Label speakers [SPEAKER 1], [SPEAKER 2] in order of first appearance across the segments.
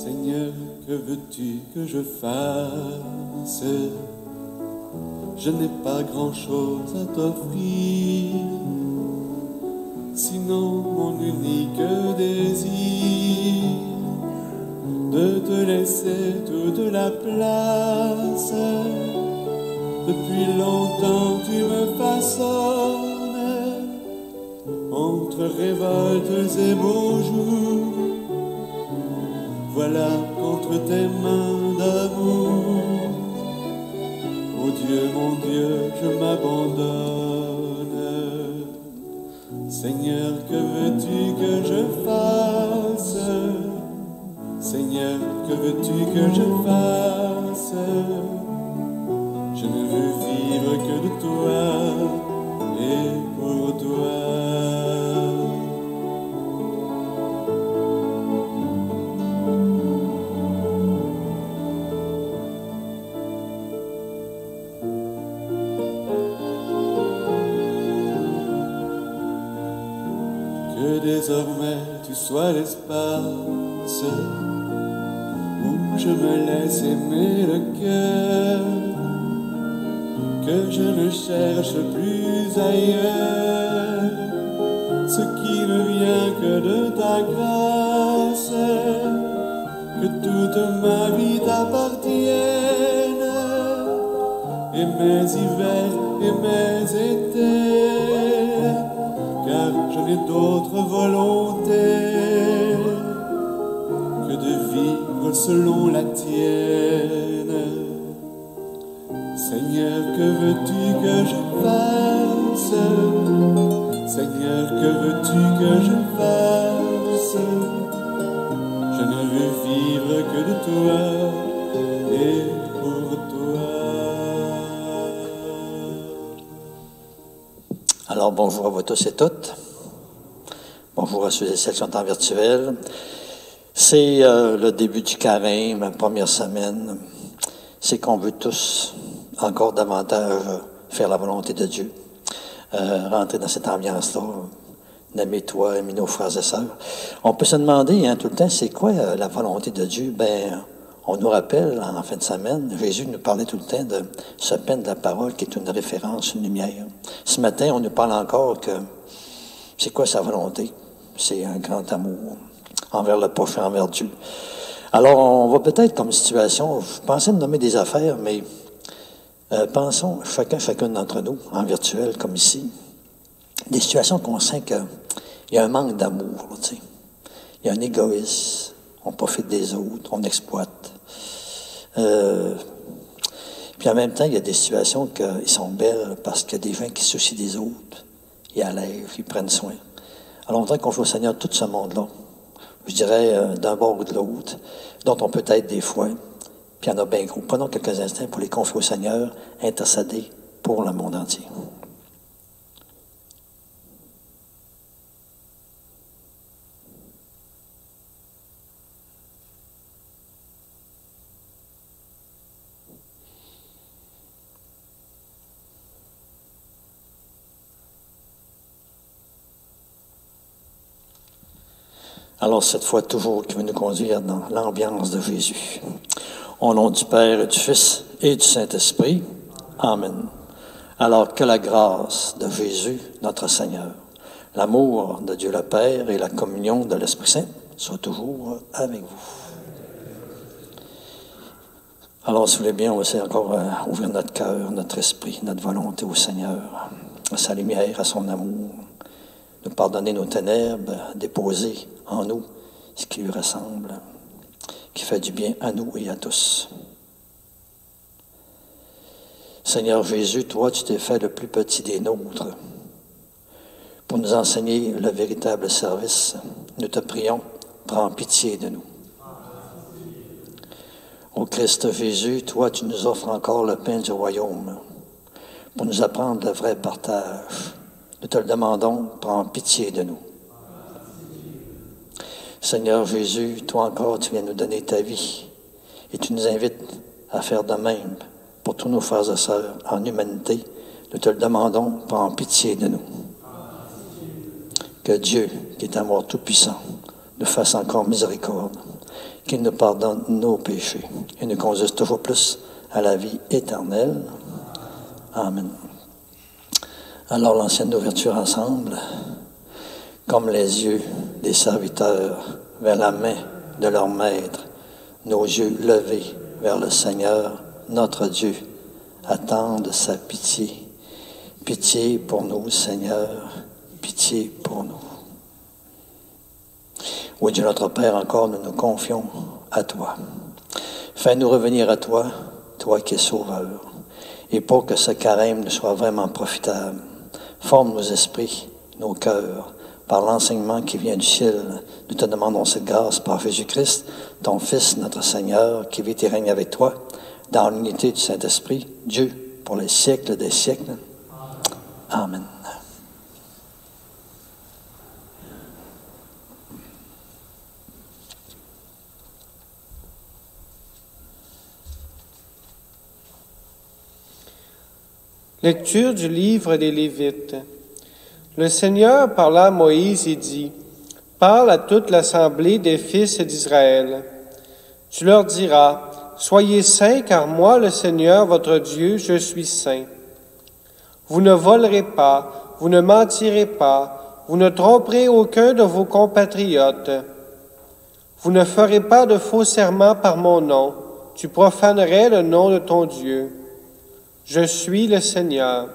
[SPEAKER 1] Seigneur, que veux-tu que je fasse? Je n'ai pas grand-chose à t'offrir, sinon mon unique désir, de te laisser toute la place. Depuis longtemps tu me façonnes, entre révoltes et beaux jours. Voilà contre tes mains d'amour, oh Dieu, mon Dieu, je m'abandonne. Seigneur, que veux-tu que je fasse? Seigneur, que veux-tu que je fasse? Je ne veux vivre que de toi et pour toi. Que désormais tu sois l'espace où je me laisse aimer le cœur, que je ne cherche plus ailleurs ce qui ne vient que de ta grâce, que toute ma vie t'appartienne, et mes hivers et mes étés, car je n'ai d'autre volonté que de vivre selon la tienne. Seigneur, que veux-tu que je fasse? Seigneur, que veux-tu que je fasse? Je ne veux vivre que de toi et pour toi.
[SPEAKER 2] Alors, bonjour à vous tous et toutes. Bonjour à ceux et celles qui sont en virtuel. C'est le début du carême, la première semaine. C'est qu'on veut tous encore davantage faire la volonté de Dieu. Rentrer dans cette ambiance-là. Aimer toi, aimer nos frères et sœurs. On peut se demander tout le temps, c'est quoi la volonté de Dieu? On nous rappelle, en fin de semaine, Jésus nous parlait tout le temps de ce pain de la parole qui est une référence, une lumière. Ce matin, on nous parle encore que c'est quoi sa volonté? C'est un grand amour envers le prochain, envers Dieu. Alors, on va peut-être comme situation, je pensais me nommer des affaires, mais pensons chacun d'entre nous, en virtuel comme ici, des situations qu'on sent qu'il y a un manque d'amour, tu sais. Il y a un égoïsme, on profite des autres, on exploite. Puis en même temps, il y a des situations qui sont belles parce qu'il y a des gens qui se soucient des autres, ils allègent, ils prennent soin. Alors on dirait qu'on fait au Seigneur tout ce monde-là, je dirais d'un bord ou de l'autre, dont on peut être des fois, puis il y en a bien gros. Prenons quelques instants pour les confier au Seigneur, intercéder pour le monde entier. Alors, cette fois, toujours, qui veut nous conduire dans l'ambiance de Jésus. Au nom du Père, et du Fils et du Saint-Esprit. Amen. Alors, que la grâce de Jésus, notre Seigneur, l'amour de Dieu le Père et la communion de l'Esprit Saint soient toujours avec vous. Alors, si vous voulez bien, on va essayer encore ouvrir notre cœur, notre esprit, notre volonté au Seigneur, à sa lumière, à son amour. Nous pardonner nos ténèbres, déposer en nous ce qui lui ressemble, qui fait du bien à nous et à tous. Seigneur Jésus, toi, tu t'es fait le plus petit des nôtres. Pour nous enseigner le véritable service, nous te prions, prends pitié de nous. Ô Christ Jésus, toi, tu nous offres encore le pain du royaume pour nous apprendre le vrai partage. Nous te le demandons, prends pitié de nous. Seigneur Jésus, toi encore, tu viens nous donner ta vie et tu nous invites à faire de même pour tous nos frères et sœurs en humanité. Nous te le demandons, prends pitié de nous. Que Dieu, qui est amour tout-puissant, nous fasse encore miséricorde qu'il nous pardonne nos péchés et nous conduise toujours plus à la vie éternelle. Amen. Alors l'ancienne ouverture ensemble, comme les yeux des serviteurs vers la main de leur maître, nos yeux levés vers le Seigneur, notre Dieu, attendent sa pitié. Pitié pour nous, Seigneur, pitié pour nous. Oui, Dieu notre Père, encore nous nous confions à toi. Fais-nous revenir à toi, toi qui es sauveur. Et pour que ce carême nous soit vraiment profitable, forme nos esprits, nos cœurs, par l'enseignement qui vient du ciel. Nous te demandons cette grâce par Jésus-Christ, ton Fils, notre Seigneur, qui vit et règne avec toi, dans l'unité du Saint-Esprit, Dieu, pour les siècles des siècles. Amen.
[SPEAKER 3] Lecture du livre des Lévites. Le Seigneur parla à Moïse et dit, « Parle à toute l'assemblée des fils d'Israël. Tu leur diras, « Soyez saints, car moi, le Seigneur, votre Dieu, je suis saint. Vous ne volerez pas, vous ne mentirez pas, vous ne tromperez aucun de vos compatriotes. Vous ne ferez pas de faux serments par mon nom, tu profanerais le nom de ton Dieu. Je suis le Seigneur.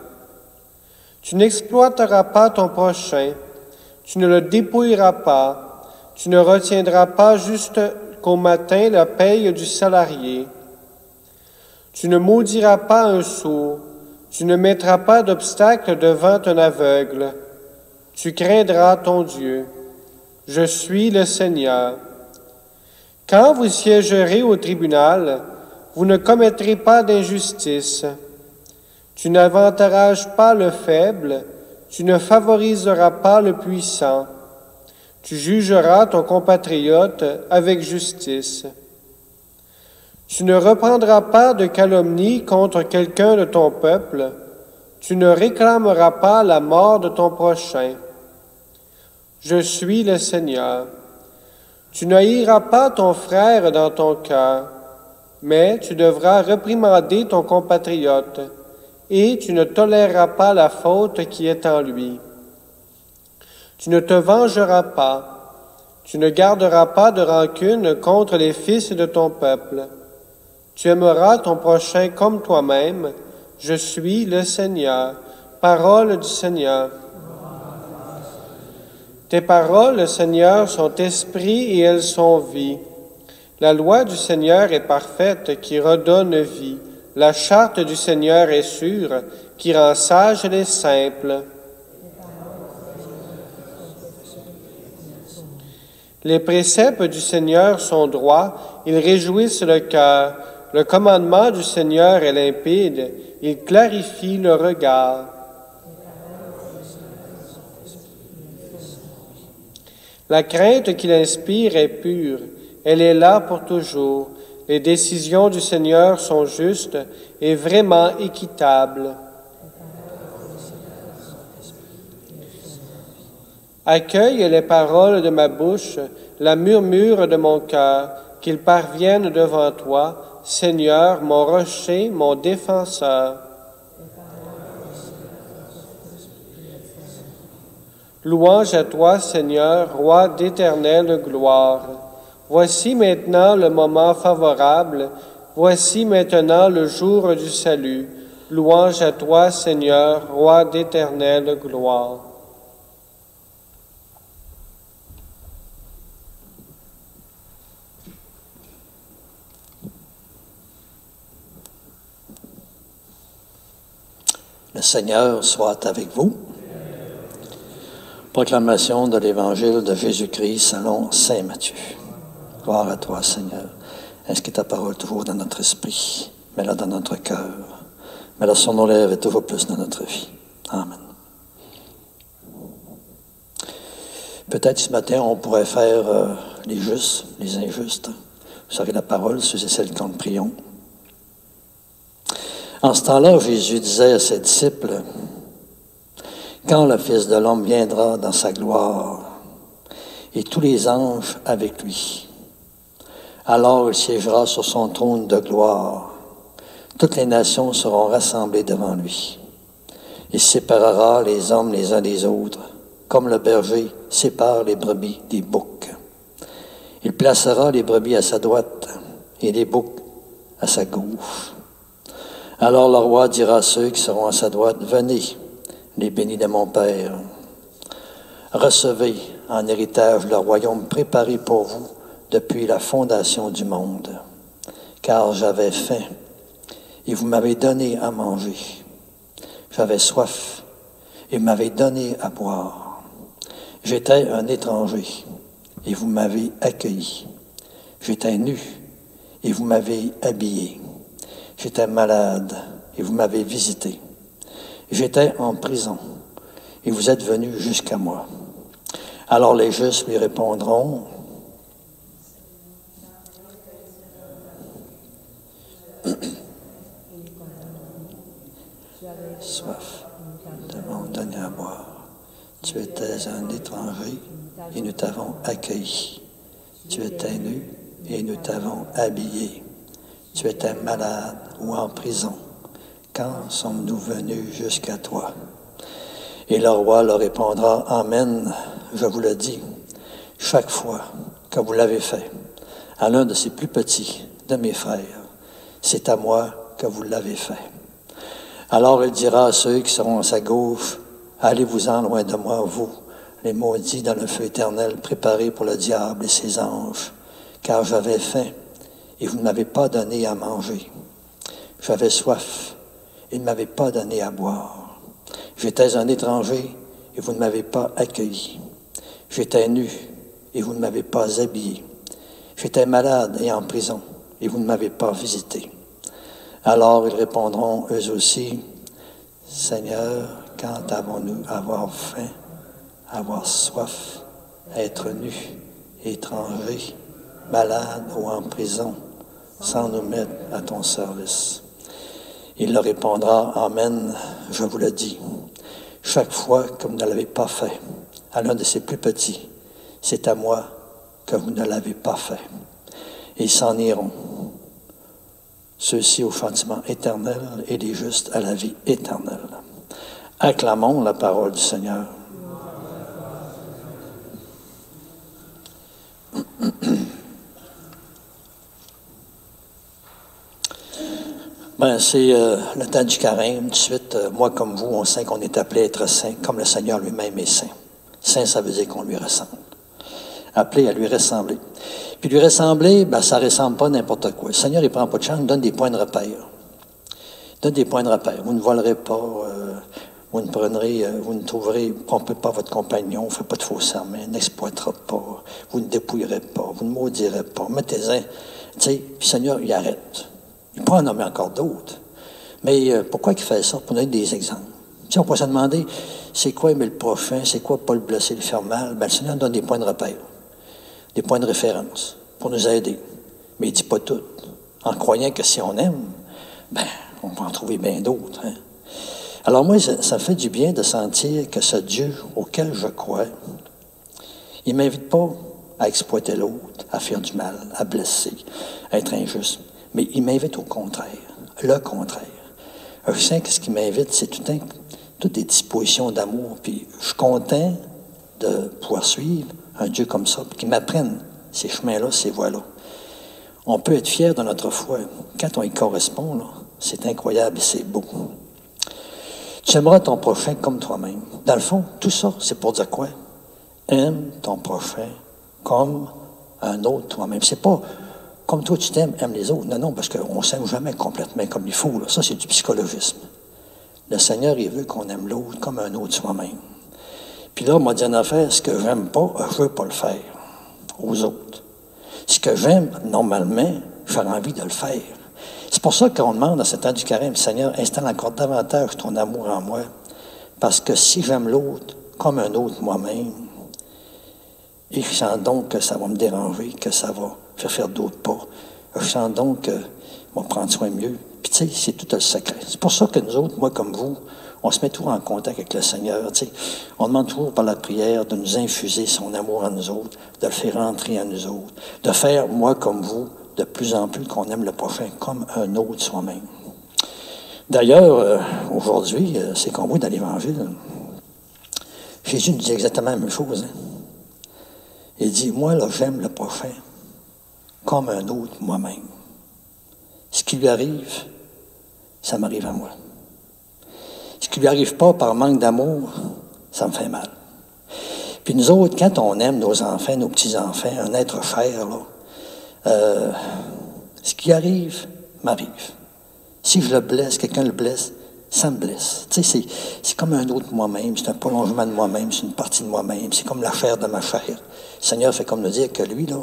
[SPEAKER 3] Tu n'exploiteras pas ton prochain, tu ne le dépouilleras pas, tu ne retiendras pas jusqu'au matin la paye du salarié. Tu ne maudiras pas un sourd, tu ne mettras pas d'obstacle devant un aveugle. Tu craindras ton Dieu. Je suis le Seigneur. Quand vous siégerez au tribunal, vous ne commettrez pas d'injustice. Tu n'avantages pas le faible, tu ne favoriseras pas le puissant. Tu jugeras ton compatriote avec justice. Tu ne reprendras pas de calomnie contre quelqu'un de ton peuple, tu ne réclameras pas la mort de ton prochain. Je suis le Seigneur. Tu n'haïras pas ton frère dans ton cœur, mais tu devras réprimander ton compatriote, et tu ne toléreras pas la faute qui est en lui. Tu ne te vengeras pas, tu ne garderas pas de rancune contre les fils de ton peuple. Tu aimeras ton prochain comme toi-même. Je suis le Seigneur. Parole du Seigneur. Tes paroles, Seigneur, sont esprit et elles sont vie. La loi du Seigneur est parfaite, qui redonne vie. La charte du Seigneur est sûre, qui rend sages les simples. Les préceptes du Seigneur sont droits, ils réjouissent le cœur. Le commandement du Seigneur est limpide, il clarifie le regard. La crainte qu'il inspire est pure, elle est là pour toujours. Les décisions du Seigneur sont justes et vraiment équitables. Accueille les paroles de ma bouche, la murmure de mon cœur, qu'ils parviennent devant toi, Seigneur, mon rocher, mon défenseur. Louange à toi, Seigneur, roi d'éternelle gloire. Voici maintenant le moment favorable, voici maintenant le jour du salut. Louange à toi, Seigneur, roi d'éternelle gloire.
[SPEAKER 2] Le Seigneur soit avec vous. Proclamation de l'Évangile de Jésus-Christ selon saint Matthieu. Gloire à toi, Seigneur. Inscris ta parole toujours dans notre esprit, mets-la dans notre cœur, mets-la sur nos lèvres et toujours plus dans notre vie. Amen. Peut-être ce matin, on pourrait faire les justes, les injustes. Vous savez la parole, ceux et celles que nous prions. En ce temps-là, Jésus disait à ses disciples, « Quand le Fils de l'homme viendra dans sa gloire, et tous les anges avec lui, Alors il siégera sur son trône de gloire. Toutes les nations seront rassemblées devant lui. Il séparera les hommes les uns des autres, comme le berger sépare les brebis des boucs. Il placera les brebis à sa droite et les boucs à sa gauche. Alors le roi dira à ceux qui seront à sa droite, « Venez, les bénis de mon Père. Recevez en héritage le royaume préparé pour vous depuis la fondation du monde. Car j'avais faim, et vous m'avez donné à manger. J'avais soif, et vous m'avez donné à boire. J'étais un étranger, et vous m'avez accueilli. J'étais nu, et vous m'avez habillé. J'étais malade, et vous m'avez visité. J'étais en prison, et vous êtes venus jusqu'à moi. » Alors les justes lui répondront, « Soif, nous t'avons donné à boire. Tu étais un étranger, et nous t'avons accueilli. Tu étais nu, et nous t'avons habillé. Tu étais malade ou en prison. Quand sommes-nous venus jusqu'à toi? » Et le roi leur répondra, « Amen, je vous le dis, chaque fois que vous l'avez fait à l'un de ces plus petits de mes frères, c'est à moi que vous l'avez fait. » Alors il dira à ceux qui seront à sa gauche, « Allez-vous-en loin de moi, vous, les maudits dans le feu éternel préparé pour le diable et ses anges, car j'avais faim et vous ne m'avez pas donné à manger. J'avais soif et ne m'avez pas donné à boire. J'étais un étranger et vous ne m'avez pas accueilli. J'étais nu et vous ne m'avez pas habillé. J'étais malade et en prison et vous ne m'avez pas visité. » Alors ils répondront eux aussi, « Seigneur, quand avons-nous avoir faim, avoir soif, être nu, étranger, malade ou en prison, sans nous mettre à ton service? » Il leur répondra, « Amen, je vous le dis, chaque fois que vous ne l'avez pas fait à l'un de ces plus petits, c'est à moi que vous ne l'avez pas fait. » Et ils s'en iront, ceux-ci au châtiment éternel et les justes à la vie éternelle. Acclamons la parole du Seigneur. Ben, c'est le temps du carême. Tout de suite, moi comme vous, on sait qu'on est appelé à être saint, comme le Seigneur lui-même est saint. Saint, ça veut dire qu'on lui ressemble. Appelé à lui ressembler. Puis lui ressembler, ben, ça ne ressemble pas à n'importe quoi. Le Seigneur, il ne prend pas de chance, il donne des points de repère. Il donne des points de repère. Vous ne volerez pas, vous ne prendrez, vous ne trouverez, trompez pas votre compagnon, ne faites pas de faux serments, n'exploitera pas, vous ne dépouillerez pas, vous ne maudirez pas, mettez-en. Tu sais, puis le Seigneur, il arrête. Il peut en nommer encore d'autres. Mais pourquoi il fait ça? Pour donner des exemples. Tu sais, on peut se demander, c'est quoi aimer le prochain? C'est quoi pas le blesser, le faire mal? Ben, le Seigneur donne des points de repère, des points de référence pour nous aider. Mais il ne dit pas tout. En croyant que si on aime, ben, on peut en trouver bien d'autres. Hein? Alors moi, ça me fait du bien de sentir que ce Dieu auquel je crois, il ne m'invite pas à exploiter l'autre, à faire du mal, à blesser, à être injuste. Mais il m'invite au contraire, le contraire. Je sais que ce qui m'invite, c'est toutes des dispositions d'amour. Puis je suis content de pouvoir suivre un Dieu comme ça, qui m'apprenne ces chemins-là, ces voies-là. On peut être fier de notre foi. Quand on y correspond, là, c'est incroyable et c'est beau. Tu aimeras ton prochain comme toi-même. Dans le fond, tout ça, c'est pour dire quoi? Aime ton prochain comme un autre toi-même. C'est pas comme toi tu t'aimes, aime les autres. Non, non, parce qu'on ne s'aime jamais complètement comme il faut. Là. Ça, c'est du psychologisme. Le Seigneur, il veut qu'on aime l'autre comme un autre soi-même. Puis là, on m'a dit une affaire, ce que j'aime pas, je veux pas le faire aux autres. Ce que j'aime, normalement, j'aurais envie de le faire. C'est pour ça qu'on demande à ce temps du carême, Seigneur, installe encore davantage ton amour en moi. Parce que si j'aime l'autre comme un autre moi-même, et je sens donc que ça va me déranger, que ça va faire d'autres pas. Je sens donc que je vais prendre soin mieux. Puis tu sais, c'est tout le secret. C'est pour ça que nous autres, moi comme vous, on se met toujours en contact avec le Seigneur. Tu sais. On demande toujours par la prière de nous infuser son amour en nous autres, de le faire entrer en nous autres, de faire, moi comme vous, de plus en plus qu'on aime le prochain comme un autre soi-même. D'ailleurs, aujourd'hui, c'est qu'on voit dans l'Évangile, Jésus nous dit exactement la même chose. Hein? Il dit, moi, là, j'aime le prochain comme un autre moi-même. Ce qui lui arrive, ça m'arrive à moi. Ce qui lui arrive pas par manque d'amour, ça me fait mal. Puis nous autres, quand on aime nos enfants, nos petits-enfants, un être cher, là, ce qui arrive, m'arrive. Si je le blesse, quelqu'un le blesse, ça me blesse. Tu sais, c'est comme un autre moi-même, c'est un prolongement de moi-même, c'est une partie de moi-même, c'est comme la chair de ma chair. Le Seigneur fait comme nous dire que lui, là,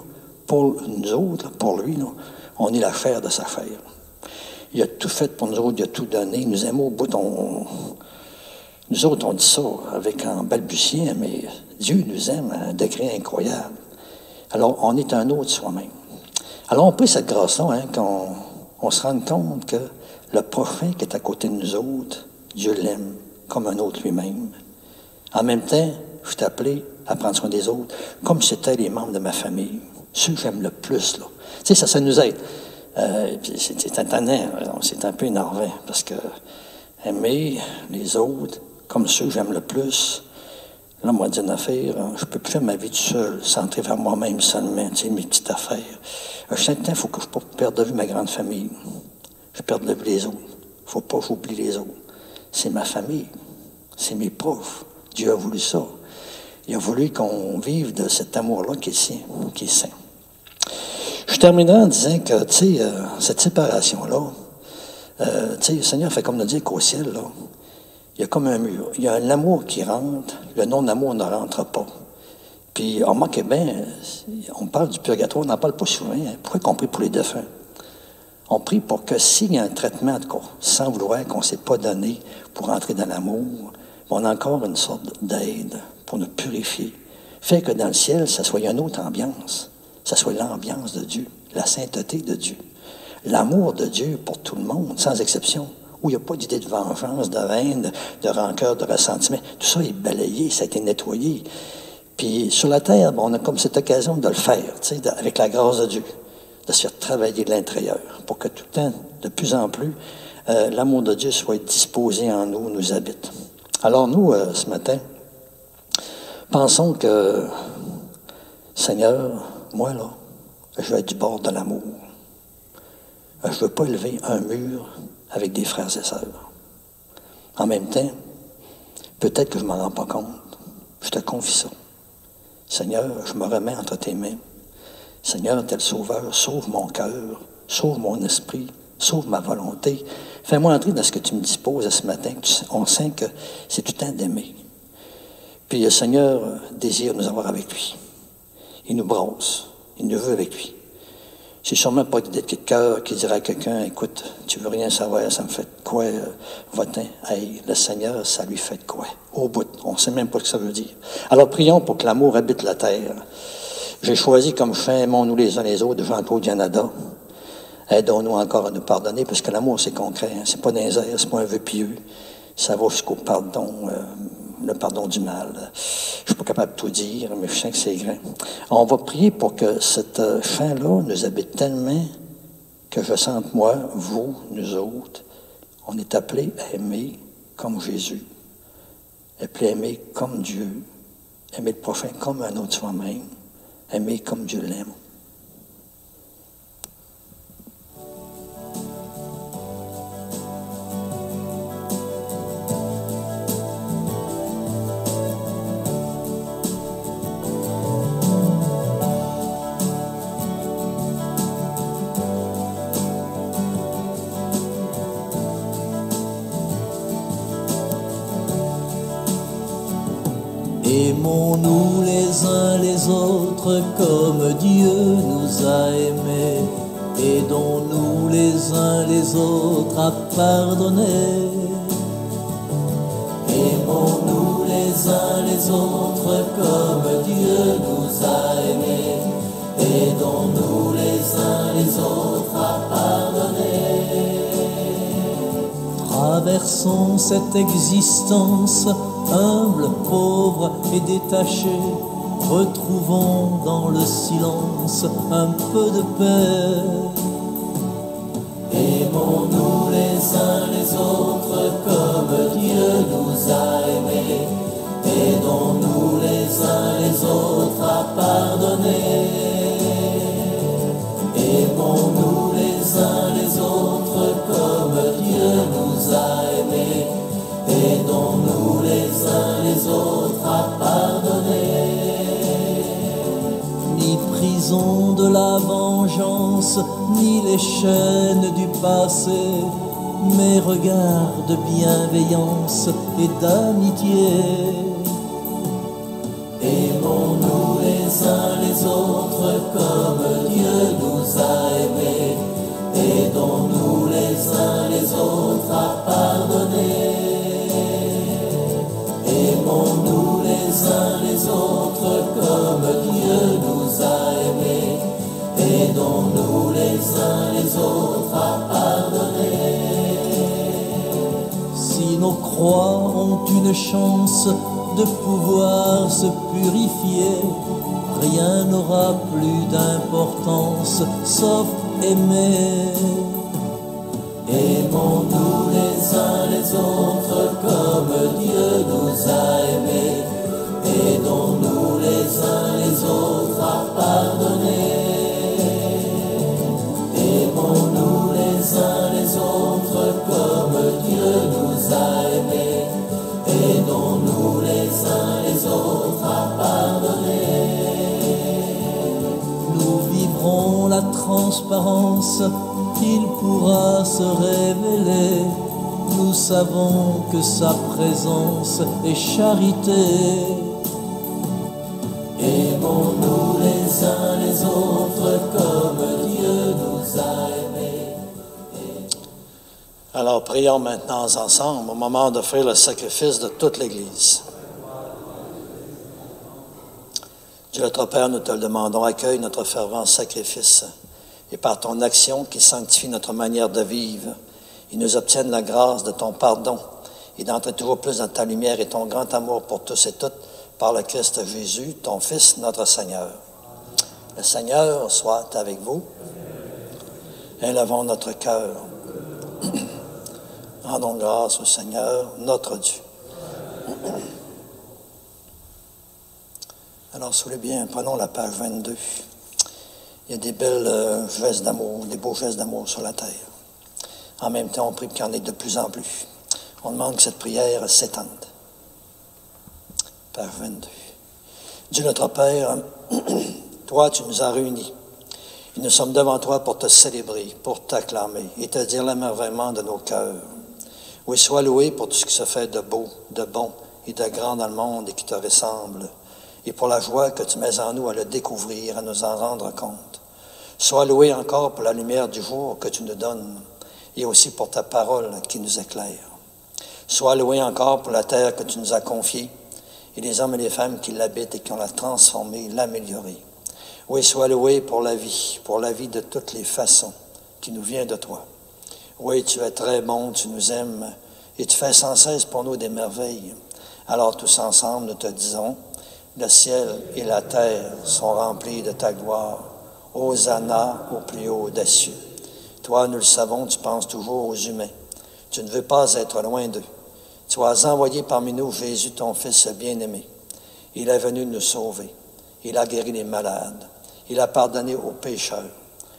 [SPEAKER 2] pour nous autres, pour lui, là, on est la chair de sa chair. Il a tout fait pour nous autres, il a tout donné, il nous aime au bout. Nous autres, on dit ça avec un balbutient, mais Dieu nous aime à un degré incroyable. Alors, on est un autre soi-même. Alors, on prie cette grâce-là, hein, qu'on se rende compte que le prochain qui est à côté de nous autres, Dieu l'aime comme un autre lui-même. En même temps, je suis appelé à prendre soin des autres comme si c'était les membres de ma famille. Ceux que j'aime le plus, là. Tu sais, ça nous aide. C'est étonnant, c'est un peu énervant, parce que aimer les autres comme ceux que j'aime le plus, là, moi, dire une affaire, je peux plus faire ma vie tout seul, centré vers moi-même seulement, tu sais, mes petites affaires. Chaque temps, il faut que je ne perde de vue ma grande famille. Je perds de vue les autres. Il ne faut pas que j'oublie les autres. C'est ma famille. C'est mes profs. Dieu a voulu ça. Il a voulu qu'on vive de cet amour-là qui est sien, qui est saint. Je terminerai en disant que, tu sais, cette séparation-là, tu sais, le Seigneur fait comme nous dire qu'au ciel, là, il y a comme un mur. Il y a l'amour qui rentre, le non-amour ne rentre pas. Puis, on remarque bien, on parle du purgatoire, on n'en parle pas souvent. Hein. Pourquoi on prie pour les défunts? On prie pour que s'il y a un traitement, sans vouloir qu'on ne s'est pas donné pour entrer dans l'amour, on a encore une sorte d'aide pour nous purifier. Fait que dans le ciel, ça soit une autre ambiance. Ça soit l'ambiance de Dieu, la sainteté de Dieu. L'amour de Dieu pour tout le monde, sans exception. Où il n'y a pas d'idée de vengeance, de haine, de rancœur, de ressentiment. Tout ça est balayé, ça a été nettoyé. Puis sur la terre, on a comme cette occasion de le faire, tu sais, avec la grâce de Dieu, de se faire travailler de l'intérieur, pour que tout le temps, de plus en plus, l'amour de Dieu soit disposé en nous, nous habite. Alors nous, ce matin, pensons que, Seigneur, moi là, je vais être du bord de l'amour. Je ne veux pas élever un mur avec des frères et sœurs. En même temps, peut-être que je ne m'en rends pas compte. Je te confie ça. Seigneur, je me remets entre tes mains. Seigneur, tel sauveur, sauve mon cœur, sauve mon esprit, sauve ma volonté. Fais-moi entrer dans ce que tu me disposes ce matin. On sent que c'est tout le temps d'aimer. Puis le Seigneur désire nous avoir avec lui. Il nous brosse. Il nous veut avec lui. C'est sûrement pas d'être de cœur qui dirait à quelqu'un, écoute, tu veux rien savoir, ça me fait de quoi, va-t'en. Hey, le Seigneur, ça lui fait de quoi? Au bout, on ne sait même pas ce que ça veut dire. Alors prions pour que l'amour habite la terre. J'ai choisi comme fin, aimons-nous les uns les autres, de Jean-Claude Yanada. Aidons-nous encore à nous pardonner, parce que l'amour, c'est concret. Hein? C'est pas des airs, c'est pas un vœu pieux. Ça va jusqu'au pardon, le pardon du mal. Je suis pas capable de tout dire, mais je sens que c'est grand. On va prier pour que cette fin-là nous habite tellement que je sente, moi, vous, nous autres, on est appelés à aimer comme Jésus, appelés à aimer comme Dieu, aimer le prochain comme un autre soi-même, aimer comme Dieu l'aime.
[SPEAKER 4] Aimons-nous les uns les autres comme Dieu nous a aimés. Aidons-nous les uns les autres à pardonner. Aimons-nous les uns les autres comme Dieu nous a aimés. Aidons-nous les uns les autres à pardonner. traversons cette existence, humble, pauvre et détaché, retrouvons dans le silence un peu de paix. Aimons-nous les uns les autres comme Dieu nous a aimés. Aidons-nous les uns les autres à pardonner. Aimons-nous les uns les autres comme Dieu nous a aimés. Aidons-nous les uns les autres à pardonner. Ni prison de la vengeance, ni les chaînes du passé, mais regards de bienveillance et d'amitié. Aimons-nous les uns les autres comme Dieu nous a aimés. Aidons-nous les uns les autres à pardonner. Aimons-nous les uns les autres comme Dieu nous a aimés. Aidons-nous les uns les autres à pardonner. Si nos croix ont une chance de pouvoir se purifier, rien n'aura plus d'importance sauf aimer. Aimons-nous les uns les autres comme Dieu nous a aimés. Aidons-nous les uns les autres à pardonner. Aimons-nous les uns les autres comme Dieu nous a aimés. Aidons-nous les uns les autres à pardonner. Nous vivrons la transparence, il pourra se révéler. Nous savons que sa présence est charité. Aimons-nous les uns les autres comme Dieu nous a aimés.
[SPEAKER 2] Alors prions maintenant ensemble au moment d'offrir le sacrifice de toute l'Église. Dieu notre Père, nous te le demandons, accueille notre fervent sacrifice et par ton action qui sanctifie notre manière de vivre, il nous obtienne la grâce de ton pardon et d'entrer toujours plus dans ta lumière et ton grand amour pour tous et toutes par le Christ Jésus, ton Fils, notre Seigneur. Le Seigneur soit avec vous. Élevons notre cœur. Rendons grâce au Seigneur, notre Dieu. Alors, si vous voulez bien, prenons la page 22. Il y a des belles gestes d'amour, des beaux gestes d'amour sur la terre. En même temps, on prie qu'il y en ait de plus en plus. On demande que cette prière s'étende. Page 22. Dieu notre Père, toi, tu nous as réunis. Et nous sommes devant toi pour te célébrer, pour t'acclamer et te dire l'émerveillement de nos cœurs. Oui, sois loué pour tout ce qui se fait de beau, de bon et de grand dans le monde et qui te ressemble, et pour la joie que tu mets en nous à le découvrir, à nous en rendre compte. Sois loué encore pour la lumière du jour que tu nous donnes, et aussi pour ta parole qui nous éclaire. Sois loué encore pour la terre que tu nous as confiée, et les hommes et les femmes qui l'habitent et qui ont la transformée, l'améliorée. Oui, sois loué pour la vie de toutes les façons qui nous vient de toi. Oui, tu es très bon, tu nous aimes, et tu fais sans cesse pour nous des merveilles. Alors tous ensemble, nous te disons, le ciel et la terre sont remplis de ta gloire. Hosanna au plus haut des cieux. Toi, nous le savons, tu penses toujours aux humains. Tu ne veux pas être loin d'eux. Tu as envoyé parmi nous Jésus, ton Fils bien-aimé. Il est venu nous sauver. Il a guéri les malades. Il a pardonné aux pécheurs.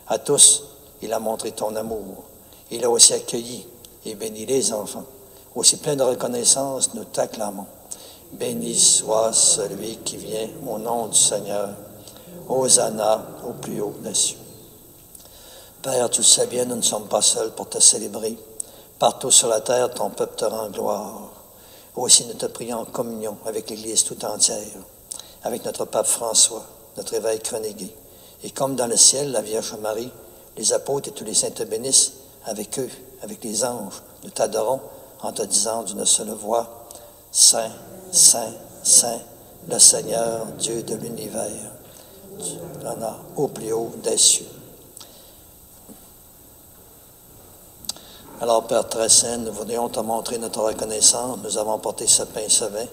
[SPEAKER 2] À tous, il a montré ton amour. Il a aussi accueilli et béni les enfants. Aussi plein de reconnaissance, nous t'acclamons. Béni soit celui qui vient au nom du Seigneur. Hosanna au plus haut des cieux. Père, tu le sais bien, nous ne sommes pas seuls pour te célébrer. Partout sur la terre, ton peuple te rend gloire. Aussi, nous te prions en communion avec l'Église tout entière, avec notre pape François, notre évêque Renégué. Et comme dans le ciel, la Vierge Marie, les apôtres et tous les saints te bénissent, avec eux, avec les anges, nous t'adorons en te disant d'une seule voix, Saint, Saint, Saint, le Seigneur, Dieu de l'univers. Tu en as au plus haut des cieux. Alors, Père très saint, nous voudrions te montrer notre reconnaissance. Nous avons porté ce pain et ce vin,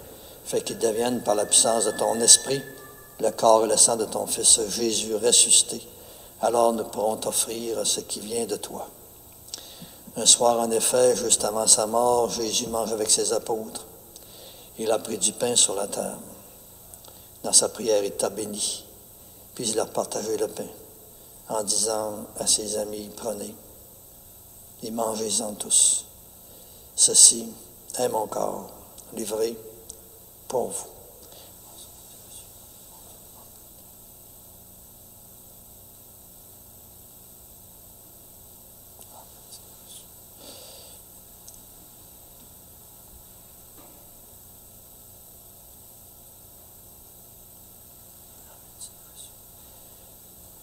[SPEAKER 2] fait qu'ils deviennent, par la puissance de ton esprit, le corps et le sang de ton Fils Jésus ressuscité. Alors nous pourrons t'offrir ce qui vient de toi. Un soir, en effet, juste avant sa mort, Jésus mange avec ses apôtres. Il a pris du pain sur la table. Dans sa prière, il t'a béni. Puis il a partagé le pain en disant à ses amis, prenez et mangez-en tous. Ceci est mon corps livré pour vous.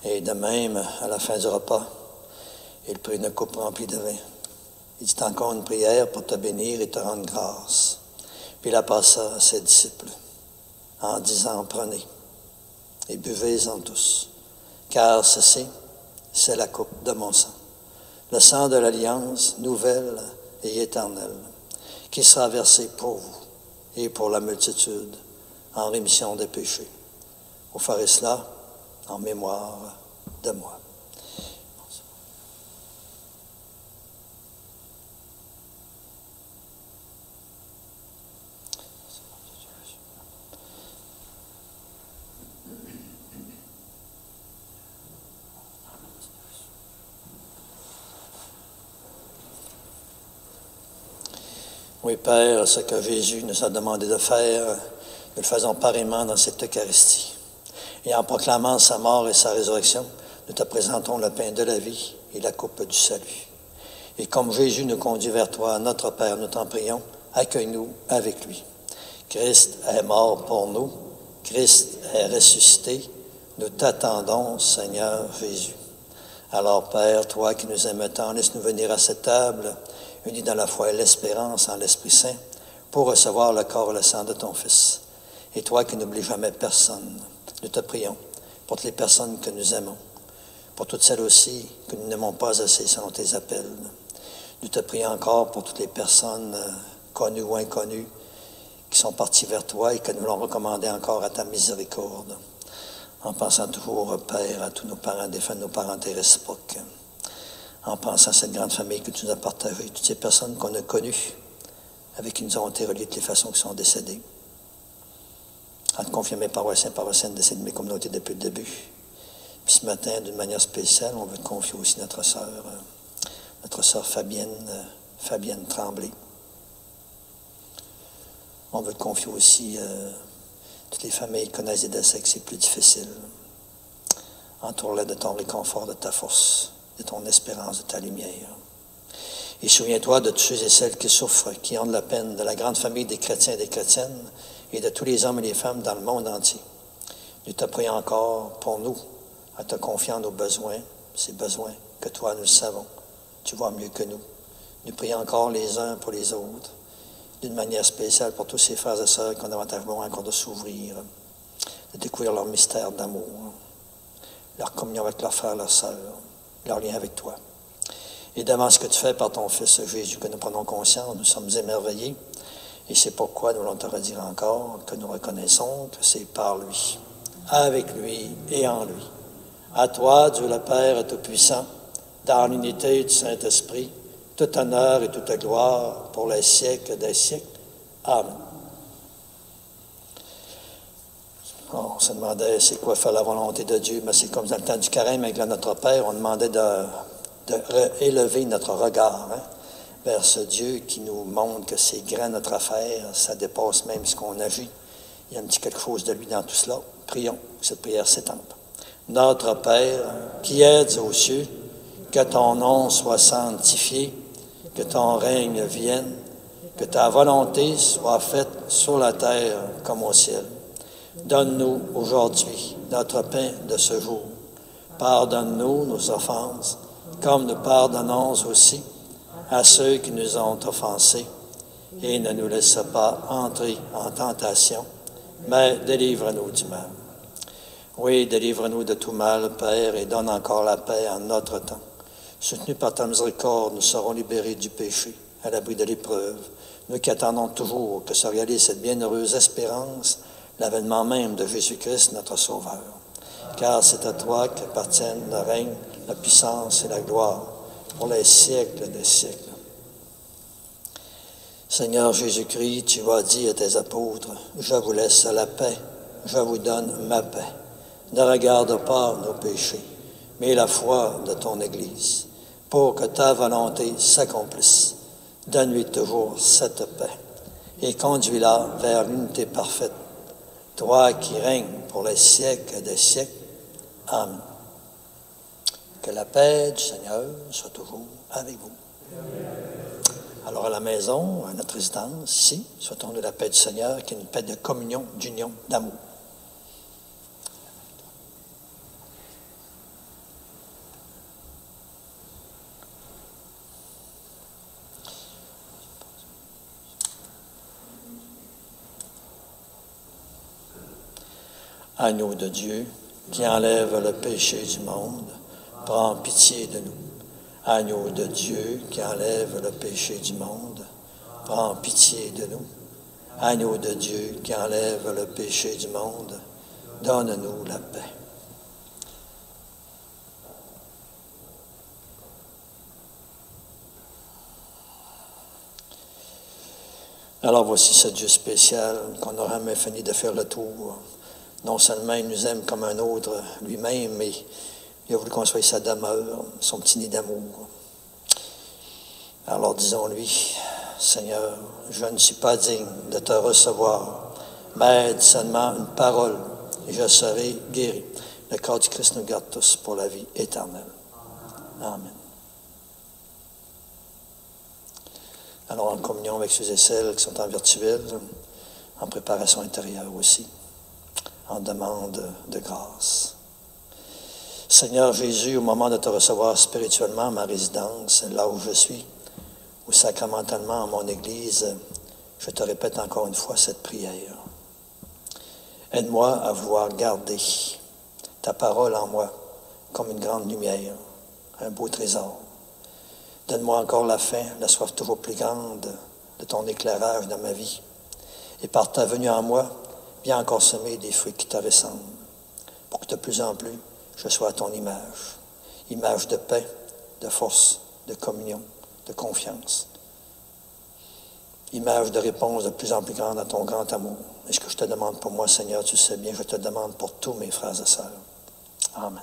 [SPEAKER 2] Et de même, à la fin du repas, il prit une coupe remplie de vin. Il dit encore une prière pour te bénir et te rendre grâce. Puis il la passa à ses disciples en disant, prenez et buvez-en tous, car ceci, c'est la coupe de mon sang, le sang de l'alliance nouvelle et éternelle, qui sera versé pour vous et pour la multitude en rémission des péchés. Vous ferez cela en mémoire de moi. Oui, Père, ce que Jésus nous a demandé de faire, nous le faisons pareillement dans cette Eucharistie. Et en proclamant sa mort et sa résurrection, nous te présentons le pain de la vie et la coupe du salut. Et comme Jésus nous conduit vers toi, notre Père, nous t'en prions, accueille-nous avec lui. Christ est mort pour nous, Christ est ressuscité, nous t'attendons, Seigneur Jésus. Alors, Père, toi qui nous aimes tant, laisse-nous venir à cette table, unis dans la foi et l'espérance en l'Esprit Saint, pour recevoir le corps et le sang de ton Fils. Et toi qui n'oublies jamais personne, nous te prions pour toutes les personnes que nous aimons, pour toutes celles aussi que nous n'aimons pas assez selon tes appels. Nous te prions encore pour toutes les personnes connues ou inconnues qui sont parties vers toi et que nous l'ont recommandé encore à ta miséricorde. En pensant toujours, Père, à tous nos parents défunts, nos parentés réciproques. En pensant à cette grande famille que tu nous as partagée, toutes ces personnes qu'on a connues, avec qui nous avons été reliés de toutes les façons qui sont décédées. En te confiant mes paroissiens, paroissiennes décédées de mes communautés depuis le début. Puis ce matin, d'une manière spéciale, on veut te confier aussi notre sœur Fabienne Tremblay. On veut te confier aussi toutes les familles qui connaissent des décès que c'est plus difficile. Entoure-les de ton réconfort, de ta force, de ton espérance, de ta lumière. Et souviens-toi de tous ceux et celles qui souffrent, qui ont de la peine, de la grande famille des chrétiens et des chrétiennes, et de tous les hommes et les femmes dans le monde entier. Nous te prions encore pour nous, en te confiant nos besoins, ces besoins que toi, nous savons. Tu vois mieux que nous. Nous prions encore les uns pour les autres, d'une manière spéciale pour tous ces frères et sœurs qui ont davantage besoin encore de s'ouvrir, de découvrir leur mystère d'amour, leur communion avec leurs frères et leurs sœurs, leur lien avec toi. Et devant ce que tu fais par ton Fils Jésus, que nous prenons conscience, nous sommes émerveillés. Et c'est pourquoi nous voulons te redire encore que nous reconnaissons que c'est par lui, avec lui et en lui. À toi, Dieu le Père Tout-Puissant, dans l'unité du Saint-Esprit, tout honneur et toute gloire pour les siècles des siècles. Amen. On se demandait c'est quoi faire la volonté de Dieu, mais c'est comme dans le temps du carême avec notre Père, on demandait de élever notre regard vers ce Dieu qui nous montre que c'est grand notre affaire, ça dépasse même ce qu'on agit. Il y a un petit quelque chose de lui dans tout cela. Prions, cette prière s'étende. Notre Père, qui es aux cieux, que ton nom soit sanctifié, que ton règne vienne, que ta volonté soit faite sur la terre comme au ciel. Donne-nous aujourd'hui notre pain de ce jour. Pardonne-nous nos offenses, comme nous pardonnons aussi à ceux qui nous ont offensés. Et ne nous laisse pas entrer en tentation, mais délivre-nous du mal. Oui, délivre-nous de tout mal, Père, et donne encore la paix en notre temps. Soutenus par ta miséricorde, nous serons libérés du péché, à l'abri de l'épreuve. Nous qui attendons toujours que se réalise cette bienheureuse espérance, l'avènement même de Jésus-Christ, notre Sauveur. Car c'est à toi qu'appartiennent le règne, la puissance et la gloire, pour les siècles des siècles. Seigneur Jésus-Christ, tu as dit à tes apôtres, « Je vous laisse la paix, je vous donne ma paix. Ne regarde pas nos péchés, mais la foi de ton Église, pour que ta volonté s'accomplisse. Donne-lui toujours cette paix et conduis-la vers l'unité parfaite, toi qui règnes pour les siècles des siècles. Amen. Que la paix du Seigneur soit toujours avec vous. Alors à la maison, à notre résidence, ici, souhaitons-nous la paix du Seigneur, qui est une paix de communion, d'union, d'amour. Agneau de Dieu, qui enlève le péché du monde, prends pitié de nous. Agneau de Dieu, qui enlève le péché du monde, prends pitié de nous. Agneau de Dieu, qui enlève le péché du monde, donne-nous la paix. Alors voici ce Dieu spécial qu'on n'aura jamais fini de faire le tour. Non seulement il nous aime comme un autre lui-même, mais il a voulu qu'on soit sa demeure, son petit nid d'amour. Alors disons-lui, Seigneur, je ne suis pas digne de te recevoir, mais aide seulement une parole et je serai guéri. Le corps du Christ nous garde tous pour la vie éternelle. Amen. Alors en communion avec ceux et celles qui sont en virtuel, en préparation intérieure aussi, en demande de grâce. Seigneur Jésus, au moment de te recevoir spirituellement à ma résidence, là où je suis, ou sacramentellement à mon Église, je te répète encore une fois cette prière. Aide-moi à vouloir garder ta parole en moi comme une grande lumière, un beau trésor. Donne-moi encore la faim, la soif toujours plus grande de ton éclairage dans ma vie. Et par ta venue en moi, viens encore semer des fruits qui te ressemblent, pour que de plus en plus, je sois à ton image. Image de paix, de force, de communion, de confiance. Image de réponse de plus en plus grande à ton grand amour. Et ce que je te demande pour moi, Seigneur, tu sais bien, je te demande pour tous mes frères et sœurs. Amen.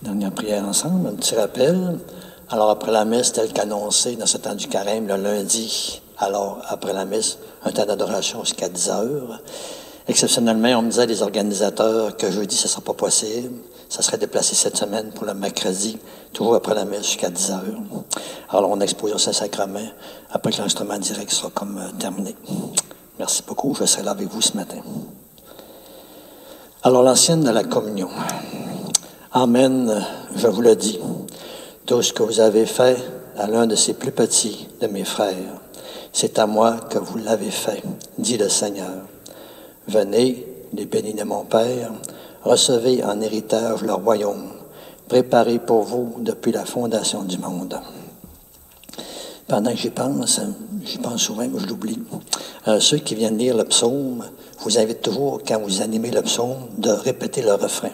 [SPEAKER 2] Dernière prière ensemble, un petit rappel. Alors, après la messe, tel qu'annoncé dans ce temps du carême, le lundi, alors, après la messe, un temps d'adoration jusqu'à 10 heures. Exceptionnellement, on me disait, les organisateurs, que jeudi, ce ne sera pas possible. Ça serait déplacé cette semaine pour le mercredi, toujours après la messe, jusqu'à 10 heures. Alors, on expose au Saint-Sacrement, après que l'enregistrement direct sera comme terminé. Merci beaucoup, je serai là avec vous ce matin. Alors, l'ancienne de la communion. Amen, je vous le dis, tout ce que vous avez fait à l'un de ces plus petits de mes frères, c'est à moi que vous l'avez fait, dit le Seigneur. Venez, les bénis de mon Père, recevez en héritage le royaume, préparé pour vous depuis la fondation du monde. Pendant que j'y pense souvent, mais je l'oublie. Ceux qui viennent lire le psaume, je vous invite toujours, quand vous animez le psaume, de répéter le refrain.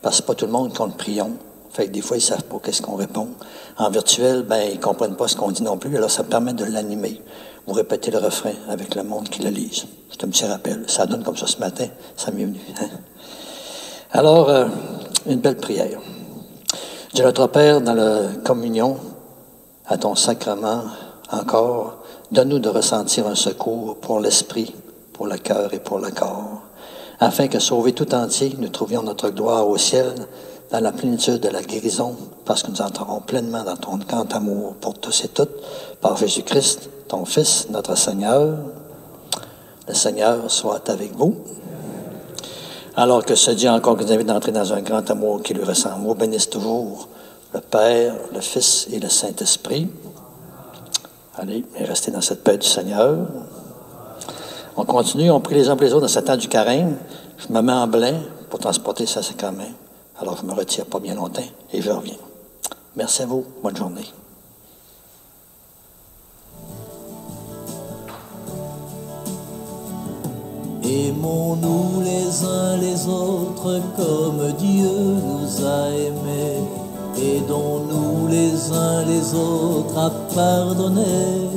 [SPEAKER 2] Parce que pas tout le monde compte prions. Fait que des fois, ils ne savent pas qu'est-ce qu'on répond. En virtuel, ils ne comprennent pas ce qu'on dit non plus. Alors, ça permet de l'animer. Vous répétez le refrain avec le monde qui le lise. C'est un petit rappel. Ça donne comme ça ce matin. Ça m'est venu. Hein? Alors, une belle prière. Dieu notre Père, dans la communion, à ton sacrement encore, donne-nous de ressentir un secours pour l'esprit, pour le cœur et pour le corps, afin que, sauvés tout entier, nous trouvions notre gloire au ciel, dans la plénitude de la guérison, parce que nous entrerons pleinement dans ton grand amour pour tous et toutes, par Jésus-Christ, ton Fils, notre Seigneur. Le Seigneur soit avec vous. Alors que ce Dieu encore nous invite d'entrer dans un grand amour qui lui ressemble, vous bénisse toujours le Père, le Fils et le Saint-Esprit. Allez, restez dans cette paix du Seigneur. On continue, on prie les uns pour les autres dans ce temps du carême. Je me mets en blanc pour transporter ça sacrament. Alors je me retire pas bien longtemps et je reviens. Merci à vous. Bonne journée.
[SPEAKER 4] Aimons-nous les uns les autres comme Dieu nous a aimés. Aidons-nous les uns les autres à pardonner.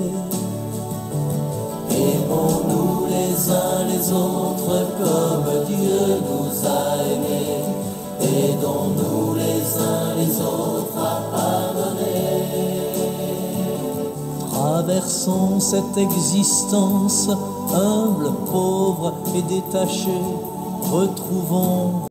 [SPEAKER 4] Aimons-nous les uns les autres comme Dieu nous a aimés. Aidons-nous les uns les autres à pardonner. Traversons cette existence humble, pauvre et détachée. Retrouvons